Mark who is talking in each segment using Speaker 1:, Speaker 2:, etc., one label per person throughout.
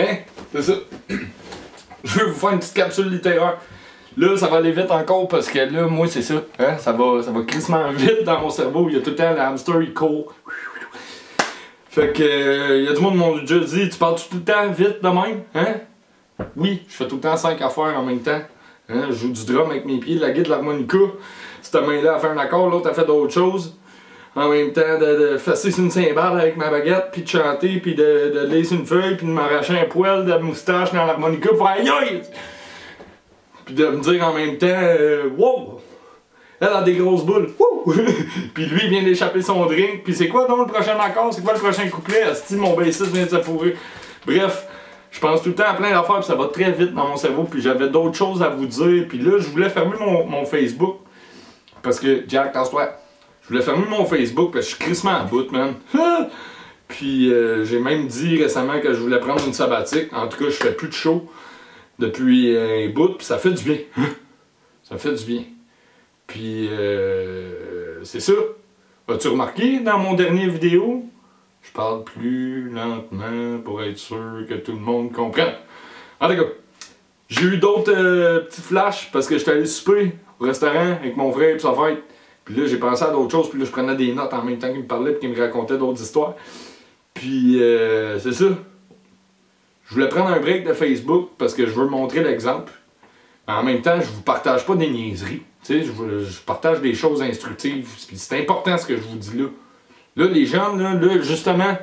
Speaker 1: Hein? C'est ça. Je vais vous faire une petite capsule littéraire. Là, ça va aller vite encore parce que là, moi, c'est ça. Hein? Ça va crissement vite dans mon cerveau. Il y a tout le temps le hamster, il court. Fait que, il y a du monde qui m'ont déjà dit, tu parles tout le temps vite de même? Hein? Oui, je fais tout le temps 5 affaires en même temps. Hein? Je joue du drum avec mes pieds, la guitare, de l'harmonica. Cette main-là a fait un accord, l'autre a fait d'autres choses. En même temps, de fesser sur une cymbale avec ma baguette, puis de chanter, puis de laisser une feuille, puis de m'arracher un poil de moustache dans l'harmonica pour faire aïe! Puis de me dire en même temps, wow! Elle a des grosses boules, wouh! Puis lui, il vient d'échapper son drink, puis c'est quoi donc le prochain accord? C'est quoi le prochain couplet? Asti, mon bassiste vient de se fourrer. Bref, je pense tout le temps à plein d'affaires, puis ça va très vite dans mon cerveau, puis j'avais d'autres choses à vous dire, puis là, je voulais fermer mon Facebook, parce que, Jack, tasse-toi. Je voulais fermer mon Facebook parce que je suis crissement à bout, man. Puis j'ai même dit récemment que je voulais prendre une sabbatique. En tout cas, je fais plus de show depuis un bout, puis ça fait du bien. Ça fait du bien. Puis c'est ça. As-tu remarqué dans mon dernier vidéo? Je parle plus lentement pour être sûr que tout le monde comprenne. En tout cas, j'ai eu d'autres petits flashs parce que j'étais allé souper au restaurant avec mon frère et sa fête. Puis là, j'ai pensé à d'autres choses, puis là, je prenais des notes en même temps qu'il me parlait, puis qu'il me racontait d'autres histoires. Puis, c'est ça. Je voulais prendre un break de Facebook parce que je veux montrer l'exemple. En même temps, je vous partage pas des niaiseries. Tu sais, je partage des choses instructives. Puis c'est important ce que je vous dis là. Là, les gens, là justement,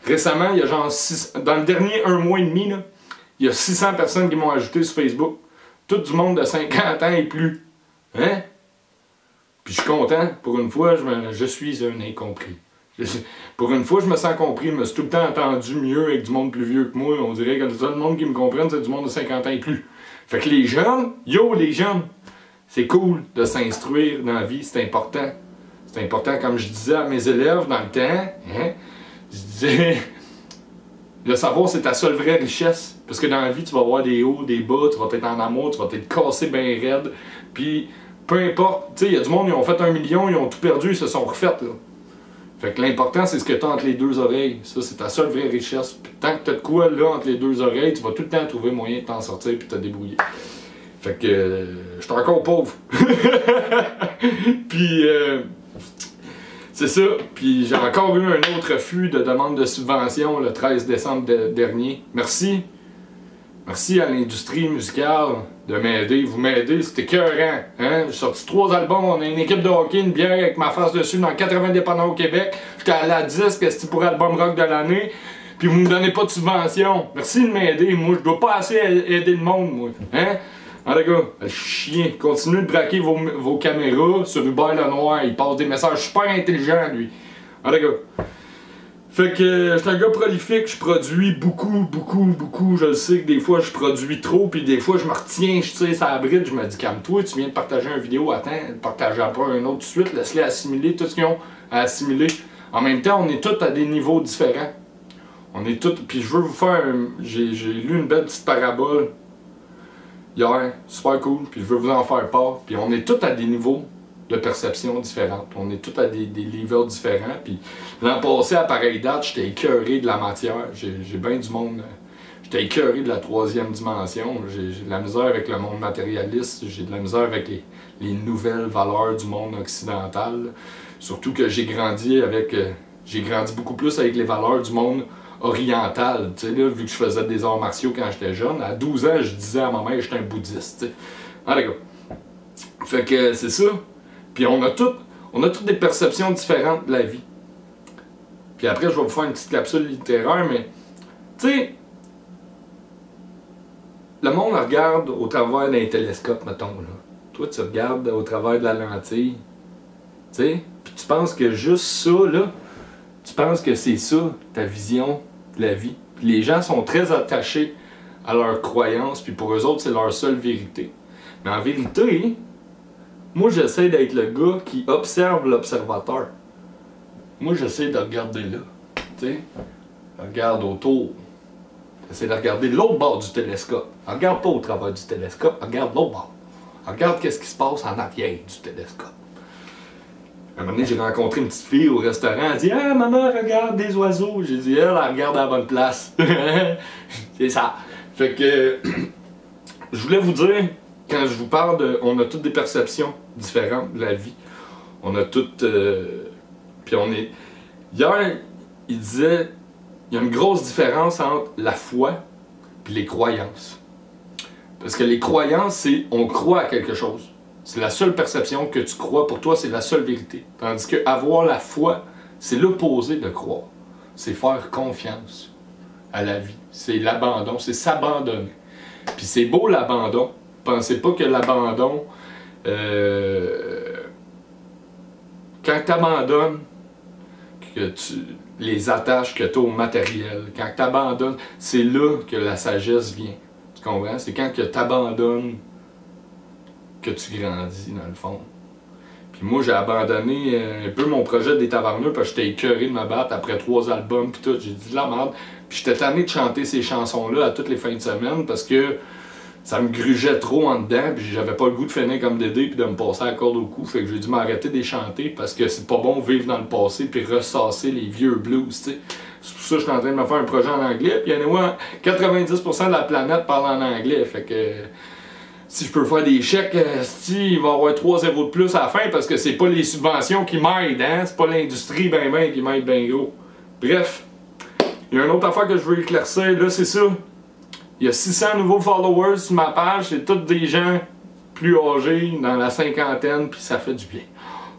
Speaker 1: récemment, il y a genre dans le dernier 1 mois et demi, là, il y a 600 personnes qui m'ont ajouté sur Facebook. Tout du monde de 50 ans et plus. Hein? Puis je suis content, pour une fois, je suis un incompris. Pour une fois, je me sens compris, je me suis tout le temps entendu mieux avec du monde plus vieux que moi. On dirait que le seul monde qui me comprenne, c'est du monde de 50 ans et plus. Fait que les jeunes, yo les jeunes, c'est cool de s'instruire dans la vie, c'est important. C'est important, comme je disais à mes élèves dans le temps, hein, je disais, le savoir c'est ta seule vraie richesse. Parce que dans la vie, tu vas avoir des hauts, des bas, tu vas être en amour, tu vas être cassé bien raide, puis peu importe, tu sais, il y a du monde, ils ont fait 1 million, ils ont tout perdu, ils se sont refaites, là. Fait que l'important, c'est ce que tu as entre les deux oreilles. Ça, c'est ta seule vraie richesse. Puis tant que tu as de quoi, là, entre les deux oreilles, tu vas tout le temps trouver moyen de t'en sortir puis de te débrouiller. Fait que, je suis encore pauvre. Puis, c'est ça. Puis, j'ai encore eu un autre refus de demande de subvention le 13 décembre dernier. Merci. Merci à l'industrie musicale de m'aider. Vous m'aidez, c'était écœurant. Hein? J'ai sorti 3 albums, on a une équipe de hockey, une bière avec ma face dessus dans 80 dépanneurs au Québec. J'étais à la disque, c'était pour album rock de l'année. Puis vous me donnez pas de subvention. Merci de m'aider. Moi, je dois pas assez aider le monde, moi. Hein? En tout cas, chien, continuez de braquer vos caméras sur Hubert Lenoir. Il passe des messages super intelligents, lui. En tout cas. Fait que je suis un gars prolifique, je produis beaucoup. Je le sais que des fois je produis trop, puis des fois je me retiens, je tire ça à la bride, je me dis calme-toi, tu viens de partager une vidéo, attends, partage pas un autre tout de suite, laisse-les assimiler tout ce qu'ils ont à assimiler. En même temps, on est tous à des niveaux différents. On est tous, puis je veux vous faire, j'ai lu une belle petite parabole hier, super cool, puis je veux vous en faire part, puis on est tous à des niveaux de perception différentes. On est tous à des levels différents. Puis l'an passé, à pareille date, j'étais écœuré de la matière. J'ai bien du monde. J'étais écœuré de la 3e dimension. J'ai de la misère avec le monde matérialiste. J'ai de la misère avec les nouvelles valeurs du monde occidental. Surtout que j'ai grandi beaucoup plus avec les valeurs du monde oriental. Tu sais, là, vu que je faisais des arts martiaux quand j'étais jeune, à 12 ans, je disais à ma mère que j'étais un bouddhiste. T'sais. Ah, d'accord. Fait que c'est ça. Puis on a toutes des perceptions différentes de la vie. Puis après, je vais vous faire une petite capsule littéraire, mais tu sais, le monde regarde au travers d'un télescope, mettons, là. Toi, tu regardes au travers de la lentille. Tu sais, puis tu penses que juste ça, là, tu penses que c'est ça, ta vision de la vie. Puis les gens sont très attachés à leurs croyances, puis pour eux autres, c'est leur seule vérité. Mais en vérité, moi, j'essaie d'être le gars qui observe l'observateur. Moi, j'essaie de regarder là. Tu sais, regarde autour. J'essaie de regarder l'autre bord du télescope. Regarde pas au travers du télescope, regarde l'autre bord. Regarde qu'est-ce qui se passe en arrière du télescope. Un moment donné, j'ai rencontré une petite fille au restaurant. Elle dit « Ah, maman, regarde des oiseaux. » J'ai dit « Elle regarde à la bonne place. » C'est ça. Fait que, je voulais vous dire, quand je vous parle de... On a toutes des perceptions différentes de la vie. On a toutes... puis on est... Hier, il disait, il y a une grosse différence entre la foi et les croyances. Parce que les croyances, c'est on croit à quelque chose. C'est la seule perception que tu crois. Pour toi, c'est la seule vérité. Tandis que avoir la foi, c'est l'opposé de croire. C'est faire confiance à la vie. C'est l'abandon, c'est s'abandonner. Puis c'est beau l'abandon. Pensez pas que l'abandon... quand tu abandonnes, que tu... les attaches que tu as au matériel, quand tu abandonnes, c'est là que la sagesse vient. Tu comprends? C'est quand tu abandonnes que tu grandis, dans le fond. Puis moi, j'ai abandonné un peu mon projet des Taverneux parce que j'étais écœuré de me battre après 3 albums puis tout. J'ai dit de la merde. Puis j'étais tanné de chanter ces chansons-là à toutes les fins de semaine parce que ça me grugeait trop en dedans, puis j'avais pas le goût de finir comme Dédé puis de me passer la corde au cou. Fait que j'ai dû m'arrêter de les chanter parce que c'est pas bon de vivre dans le passé puis ressasser les vieux blues, tu sais. C'est pour ça que je suis en train de me faire un projet en anglais, puis anyway, 90% de la planète parle en anglais, fait que si je peux faire des chèques, il va y avoir 3 zéros de plus à la fin parce que c'est pas les subventions qui m'aident, hein? C'est pas l'industrie ben qui m'aide ben gros. Bref, il y a une autre affaire que je veux éclaircir, là c'est ça. Il y a 600 nouveaux followers sur ma page, c'est tous des gens plus âgés, dans la cinquantaine, puis ça fait du bien.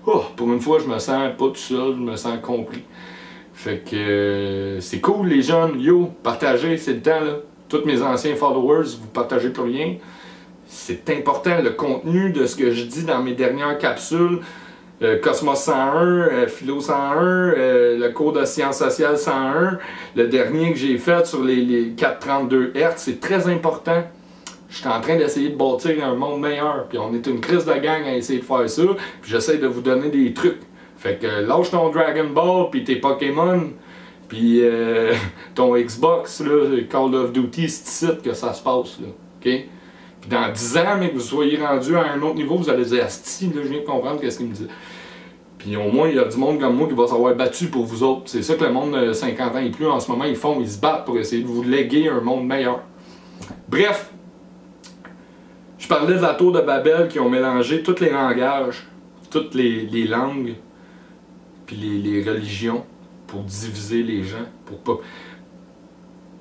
Speaker 1: Oh, pour une fois, je me sens pas tout seul, je me sens compris. Fait que c'est cool les jeunes, yo, partagez, c'est le temps là. Tous mes anciens followers, vous partagez plus rien. C'est important, le contenu de ce que je dis dans mes dernières capsules. Cosmos 101, Philo 101, le cours de sciences sociales 101, le dernier que j'ai fait sur les 432 Hz, c'est très important. Je suis en train d'essayer de bâtir un monde meilleur, puis on est une crise de gang à essayer de faire ça, puis j'essaie de vous donner des trucs. Fait que lâche ton Dragon Ball, puis tes Pokémon, puis ton Xbox, là, Call of Duty, c'est ici que ça se passe, là, ok? Puis dans 10 ans, mais que vous soyez rendu à un autre niveau, vous allez dire « Asti, là, je viens de comprendre qu'est-ce qu'il me dit. » Puis au moins, il y a du monde comme moi qui va s'avoir battu pour vous autres. C'est ça que le monde de 50 ans et plus, en ce moment, ils font. Ils se battent pour essayer de vous léguer un monde meilleur. Bref, je parlais de la tour de Babel qui ont mélangé tous les langages, toutes les langues, puis les religions pour diviser les gens, pour pas...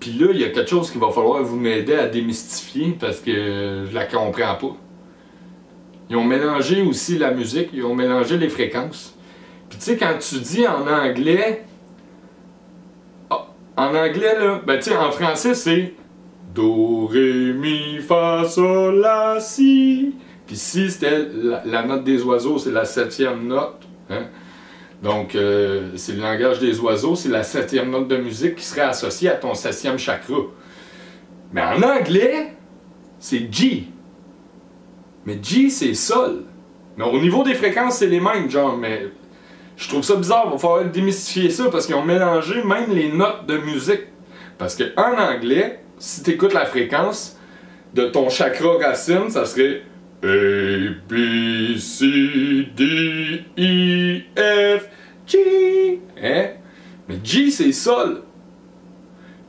Speaker 1: Puis là, il y a quelque chose qu'il va falloir vous m'aider à démystifier parce que je la comprends pas. Ils ont mélangé aussi la musique, ils ont mélangé les fréquences. Puis tu sais, quand tu dis en anglais... en anglais, là, ben tu sais, en français, c'est... Do, Ré, Mi, Fa, Sol, La, Si. Puis si c'était la note des oiseaux, c'est la 7e note. Hein? Donc, c'est le langage des oiseaux, c'est la 7e note de musique qui serait associée à ton 7e chakra. Mais en anglais, c'est G. Mais G, c'est Sol. Mais au niveau des fréquences, c'est les mêmes, genre, mais je trouve ça bizarre, il va falloir démystifier ça parce qu'ils ont mélangé même les notes de musique. Parce qu'en anglais, si tu écoutes la fréquence de ton chakra racine, ça serait A, B, C, D, E, F, G. Hein? Mais G, c'est Sol.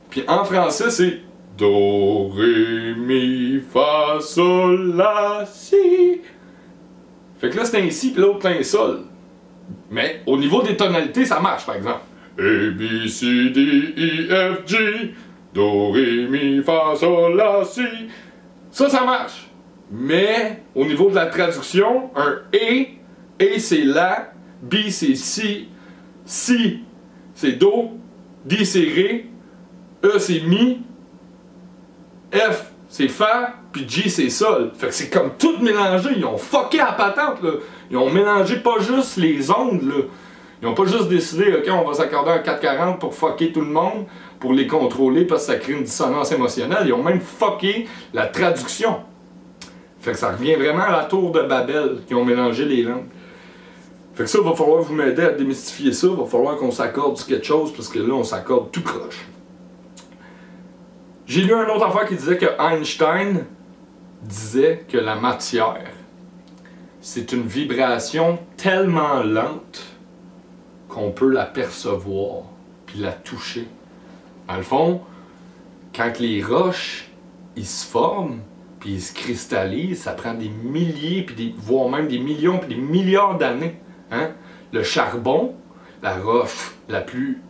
Speaker 1: Puis en français, c'est Do, Ré, Mi, Fa, Sol, La, Si. Fait que là, c'est un Si, puis l'autre, c'est un Sol. Mais au niveau des tonalités, ça marche, par exemple. A, B, C, D, E, F, G. Do, Ré, Mi, Fa, Sol, La, Si. Ça marche. Mais au niveau de la traduction, un A c'est La, B c'est Si c'est Do, D c'est Ré, E c'est Mi, F c'est Fa, puis G c'est Sol. Fait que c'est comme tout mélangé, ils ont fucké à la patente, là. Ils ont mélangé pas juste les ondes, là. Ils ont pas juste décidé, ok, on va s'accorder un 440 pour fucker tout le monde, pour les contrôler parce que ça crée une dissonance émotionnelle. Ils ont même fucké la traduction. Fait que ça revient vraiment à la tour de Babel qui ont mélangé les langues. Fait que ça, il va falloir vous m'aider à démystifier ça. Il va falloir qu'on s'accorde sur quelque chose parce que là, on s'accorde tout croche. J'ai lu une autre affaire qui disait que Einstein disait que la matière, c'est une vibration tellement lente qu'on peut la percevoir puis la toucher. Dans le fond, quand les roches ils se forment puis ils se cristallisent, ça prend des milliers, puis voire même des millions puis des milliards d'années. Hein? Le charbon, la roche la plus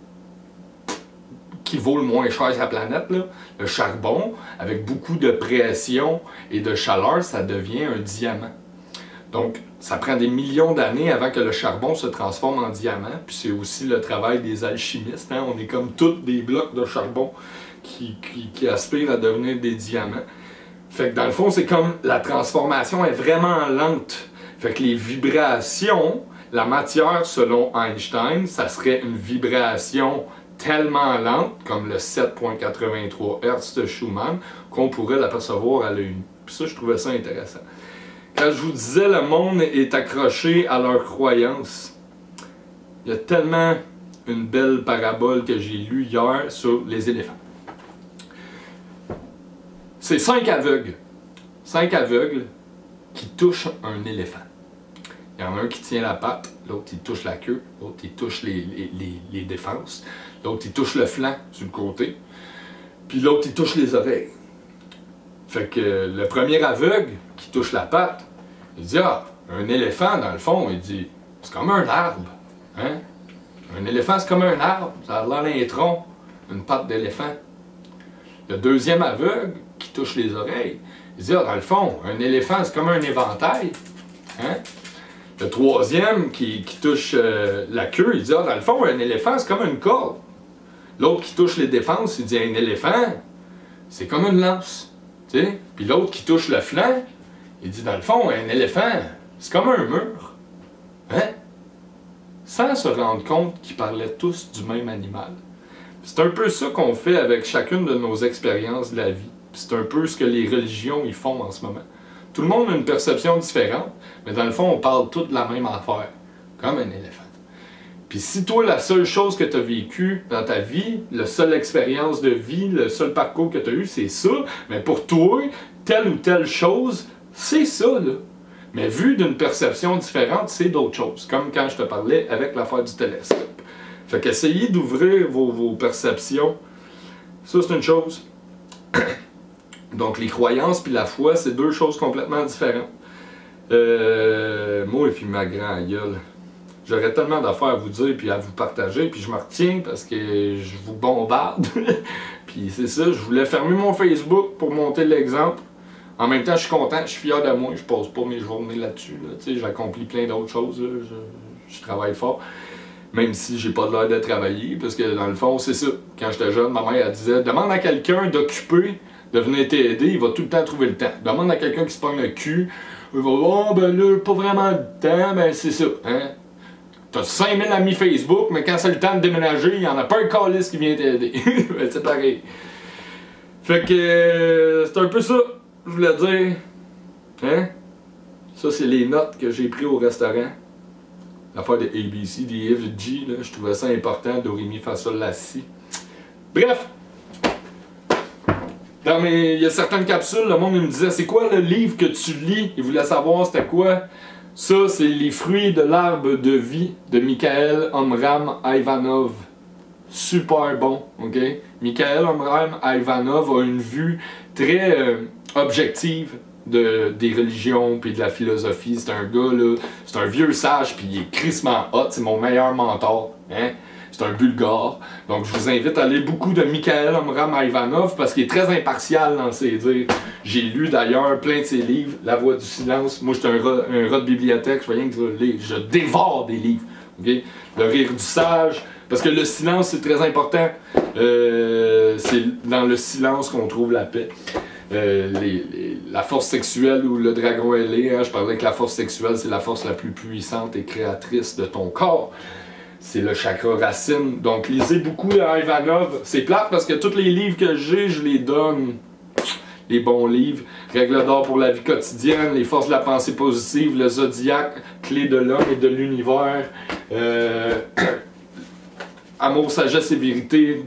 Speaker 1: qui vaut le moins cher sur la planète, là, le charbon, avec beaucoup de pression et de chaleur, ça devient un diamant. Donc, ça prend des millions d'années avant que le charbon se transforme en diamant. Puis c'est aussi le travail des alchimistes. Hein? On est comme tous des blocs de charbon qui aspirent à devenir des diamants. Fait que dans le fond, c'est comme la transformation est vraiment lente. Fait que les vibrations, la matière selon Einstein, ça serait une vibration tellement lente, comme le 7.83 Hz de Schumann, qu'on pourrait l'apercevoir à l'œil nu. Puis ça, je trouvais ça intéressant. Quand je vous disais le monde est accroché à leurs croyances, il y a tellement une belle parabole que j'ai lue hier sur les éléphants. C'est 5 aveugles. 5 aveugles qui touchent un éléphant. Il y en a un qui tient la patte, l'autre il touche la queue, l'autre il touche les défenses, l'autre il touche le flanc sur le côté, puis l'autre il touche les oreilles. Fait que le premier aveugle qui touche la patte, il dit « Ah, un éléphant dans le fond, il dit, c'est comme un arbre. Hein? Un éléphant c'est comme un arbre, ça a l'air d'un tronc, une patte d'éléphant. » Le deuxième aveugle qui touche les oreilles, il dit « Ah, dans le fond, un éléphant c'est comme un éventail. Hein? » Le troisième qui touche la queue, il dit « Ah, dans le fond, un éléphant c'est comme une corde. » L'autre qui touche les défenses, il dit « Un éléphant, c'est comme une lance. » Puis l'autre qui touche le flanc, il dit dans le fond, un éléphant, c'est comme un mur. Hein? Sans se rendre compte qu'ils parlaient tous du même animal. C'est un peu ça qu'on fait avec chacune de nos expériences de la vie. C'est un peu ce que les religions y font en ce moment. Tout le monde a une perception différente, mais dans le fond, on parle tous de la même affaire. Comme un éléphant. Puis si toi, la seule chose que tu as vécue dans ta vie, la seule expérience de vie, le seul parcours que tu as eu, c'est ça, mais pour toi, telle ou telle chose, c'est ça, là. Mais vu d'une perception différente, c'est d'autres choses. Comme quand je te parlais avec l'affaire du télescope. Fait qu'essayez d'ouvrir vos perceptions. Ça, c'est une chose. Donc, les croyances puis la foi, c'est deux choses complètement différentes. Moi et puis ma grande gueule. J'aurais tellement d'affaires à vous dire puis à vous partager, puis je me retiens parce que je vous bombarde. Puis c'est ça, je voulais fermer mon Facebook pour monter l'exemple. En même temps, je suis content, je suis fier de moi, je passe pas mes journées là-dessus. Là. J'accomplis plein d'autres choses, là. Je travaille fort. Même si j'ai pas l'air de travailler, parce que dans le fond, c'est ça. Quand j'étais jeune, ma mère elle disait « Demande à quelqu'un d'occuper de venir t'aider, il va tout le temps trouver le temps. Demande à quelqu'un qui se pogne le cul, il va dire « Oh, ben là, pas vraiment le temps, ben c'est ça. Hein? » T'as 5000 amis Facebook, mais quand c'est le temps de déménager, il n'y en a pas un calice qui vient t'aider. Ben, c'est pareil. Fait que c'est un peu ça, je voulais dire. Hein? Ça, c'est les notes que j'ai prises au restaurant. L'affaire de ABC, des FG, là, je trouvais ça important, Do, Ré, Mi, Fa, Sol, La, Si. Bref! Il y a certaines capsules, le monde me disait, c'est quoi le livre que tu lis? Il voulait savoir c'était quoi. Ça, c'est Les fruits de l'arbre de vie de Mikhail Omram Ivanov. Super bon, ok? Mikhail Omram Ivanov a une vue très objective des religions puis de la philosophie. C'est un gars, là, c'est un vieux sage puis il est crissement hot. C'est mon meilleur mentor, hein? C'est un Bulgare. Donc, je vous invite à lire beaucoup de Mikhail Omram Ivanov parce qu'il est très impartial dans ses dires. J'ai lu d'ailleurs plein de ses livres, La Voix du silence. Moi, j'étais un rat de bibliothèque, je voyais que je dévore des livres. Okay? Le rire du sage, parce que le silence, c'est très important. C'est dans le silence qu'on trouve la paix. La force sexuelle ou le dragon ailé, hein, je parlais que la force sexuelle, c'est la force la plus puissante et créatrice de ton corps. C'est le chakra racine. Donc, lisez beaucoup Ivanov. C'est plate parce que tous les livres que j'ai, je les donne. Les bons livres. Règles d'or pour la vie quotidienne, Les forces de la pensée positive, Le Zodiaque, Clé de l'homme et de l'univers, Amour, sagesse et vérité,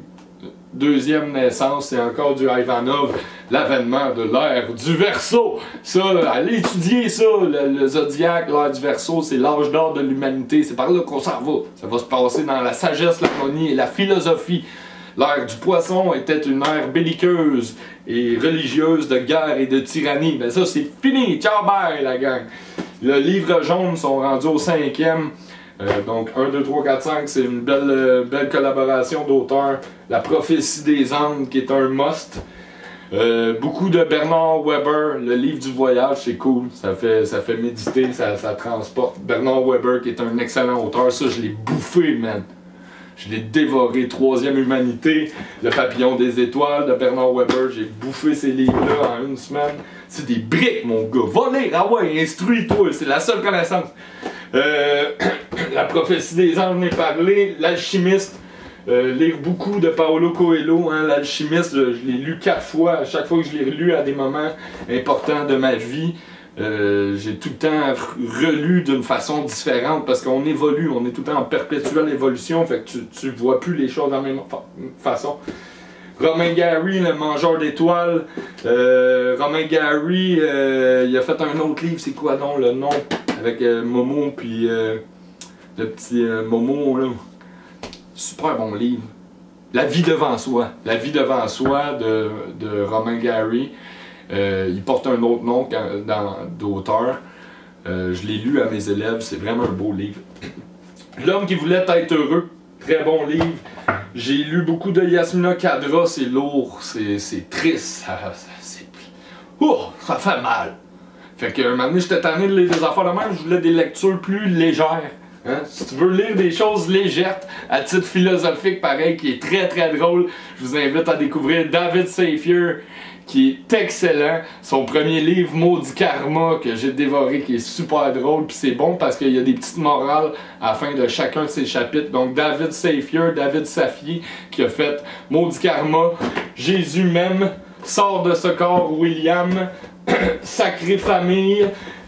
Speaker 1: deuxième naissance, c'est encore du Ivanov, l'avènement de l'ère du Verseau. Ça, allez étudier ça, le zodiaque, l'ère du Verseau, c'est l'âge d'or de l'humanité, c'est par là qu'on s'en va. Ça va se passer dans la sagesse, l'harmonie et la philosophie. L'ère du Poisson était une ère belliqueuse et religieuse de guerre et de tyrannie. Mais ça, c'est fini. Ciao, bye, la gang. Le livre jaune sont rendus au 5e. Donc 1, 2, 3, 4, 5, c'est une belle collaboration d'auteurs. La prophétie des Andes qui est un must. Beaucoup de Bernard Weber, le livre du voyage, c'est cool. Ça fait méditer, ça transporte. Bernard Weber qui est un excellent auteur, ça je l'ai bouffé, man. Je l'ai dévoré. Troisième humanité, Le papillon des étoiles de Bernard Weber. J'ai bouffé ces livres-là en une semaine. C'est des briques, mon gars. Va lire, ah ouais, instruis-toi, c'est la seule connaissance. La prophétie des anges, j'en ai parlé. L'alchimiste, lire beaucoup de Paulo Coelho. Hein, L'alchimiste, je l'ai lu 4 fois. À chaque fois que je l'ai relu à des moments importants de ma vie, j'ai tout le temps relu d'une façon différente parce qu'on évolue, on est tout le temps en perpétuelle évolution, fait que tu vois plus les choses de la même façon. Romain Gary, le mangeur d'étoiles. Romain Gary, il a fait un autre livre, c'est quoi donc le nom? Avec Momo puis le petit Momo là. Super bon livre. La vie devant soi. La vie devant soi de Romain Gary. Il porte un autre nom d'auteur. Je l'ai lu à mes élèves, c'est vraiment un beau livre. L'homme qui voulait être heureux, très bon livre. J'ai lu beaucoup de Yasmina Khadra, c'est lourd, c'est triste, ça fait mal. Fait que un moment donné, j'étais tanné de lire des affaires de même, je voulais des lectures plus légères. Hein? Si tu veux lire des choses légères à titre philosophique, pareil, qui est très très drôle, je vous invite à découvrir David Safier, qui est excellent. Son premier livre, Maudit Karma, que j'ai dévoré, qui est super drôle, puis c'est bon parce qu'il y a des petites morales à la fin de chacun de ses chapitres. Donc David Safier, qui a fait Maudit Karma, Jésus même, Sors de ce corps, William, Sacrée famille,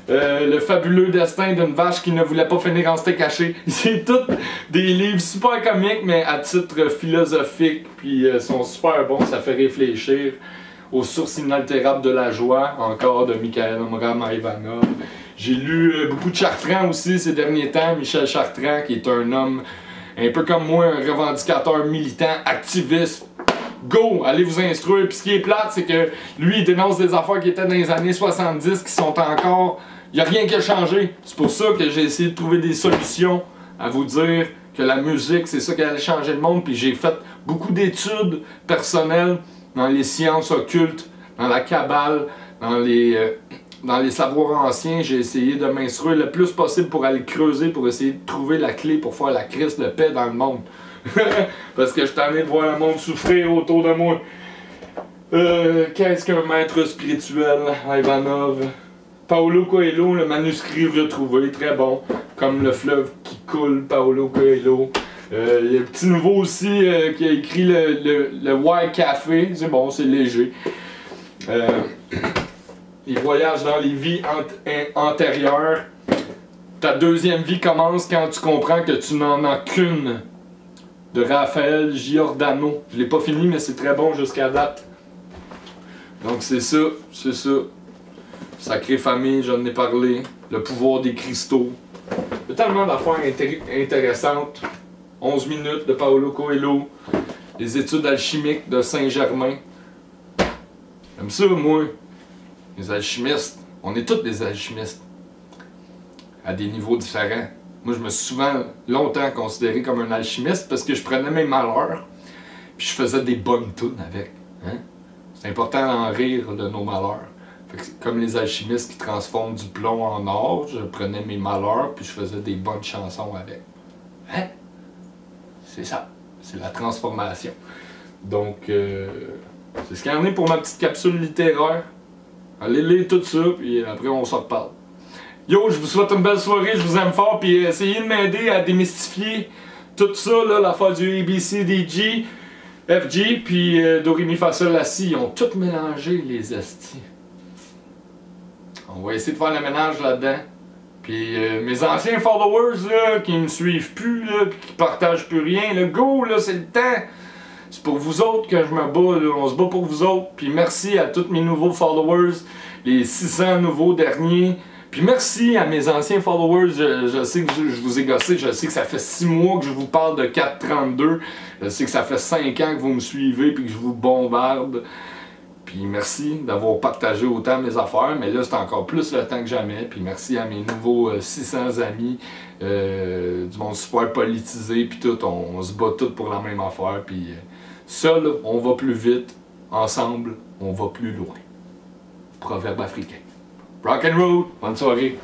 Speaker 1: Le fabuleux destin d'une vache qui ne voulait pas finir en steak haché. C'est tous des livres super comiques, mais à titre philosophique, puis sont super bons, ça fait réfléchir. Aux sources inaltérables de la joie, encore de Michael Ivanov. J'ai lu beaucoup de Chartrand aussi ces derniers temps, Michel Chartrand, qui est un homme un peu comme moi, un revendicateur militant, activiste. Go! Allez vous instruire. Puis ce qui est plate, c'est que lui, il dénonce des affaires qui étaient dans les années 70, qui sont encore... Il n'y a rien qui a changé. C'est pour ça que j'ai essayé de trouver des solutions à vous dire que la musique, c'est ça qui allait changer le monde. Puis j'ai fait beaucoup d'études personnelles dans les sciences occultes, dans la Kabbale, dans les savoirs anciens. J'ai essayé de m'instruire le plus possible pour aller creuser, pour essayer de trouver la clé pour faire la crise de paix dans le monde. Parce que je suis tanné de voir le monde souffrir autour de moi. Qu'est-ce qu'un maître spirituel, Ivanov? Paulo Coelho, le manuscrit retrouvé, très bon. Comme le fleuve qui coule, Paulo Coelho. Il y a un petit nouveau aussi qui a écrit le White Café, c'est bon, c'est léger. Il voyage dans les vies antérieures. Ta deuxième vie commence quand tu comprends que tu n'en as qu'une. De Raphaël Giordano. Je l'ai pas fini, mais c'est très bon jusqu'à date. Donc c'est ça, c'est ça. Sacrée famille, j'en ai parlé. Le pouvoir des cristaux. Il y a tellement d'affaires intéressantes. 11 minutes de Paulo Coelho, les études alchimiques de Saint-Germain. J'aime ça, moi. Les alchimistes. On est tous des alchimistes. À des niveaux différents. Moi, je me suis souvent, longtemps considéré comme un alchimiste parce que je prenais mes malheurs puis je faisais des bonnes tunes avec. Hein? C'est important d'en rire de nos malheurs. Fait que comme les alchimistes qui transforment du plomb en or, je prenais mes malheurs puis je faisais des bonnes chansons avec. Hein? C'est ça, c'est la transformation. Donc, c'est ce qu'il y en est pour ma petite capsule littéraire. Allez lire tout ça, puis après on s'en reparle. Yo, je vous souhaite une belle soirée, je vous aime fort, puis essayez de m'aider à démystifier tout ça, là, l'affaire du ABCDG, FG, puis Do, Ré, Mi, Fa, Sol, La, Si. Ils ont tout mélangé, les estis. On va essayer de faire le ménage là-dedans. Puis mes anciens followers là, qui me suivent plus, là, puis qui partagent plus rien, le go, là, c'est le temps. C'est pour vous autres que je me bats, là. On se bat pour vous autres. Puis merci à tous mes nouveaux followers, les 600 nouveaux derniers. Puis merci à mes anciens followers, je sais que je vous ai gossé, je sais que ça fait 6 mois que je vous parle de 432, je sais que ça fait 5 ans que vous me suivez puis que je vous bombarde. Puis merci d'avoir partagé autant mes affaires, mais là c'est encore plus le temps que jamais. Puis merci à mes nouveaux 600 amis, du monde super politisé, puis tout, on se bat tous pour la même affaire. Puis seul, on va plus vite, ensemble, on va plus loin. Proverbe africain. Rock and roll, bonne soirée.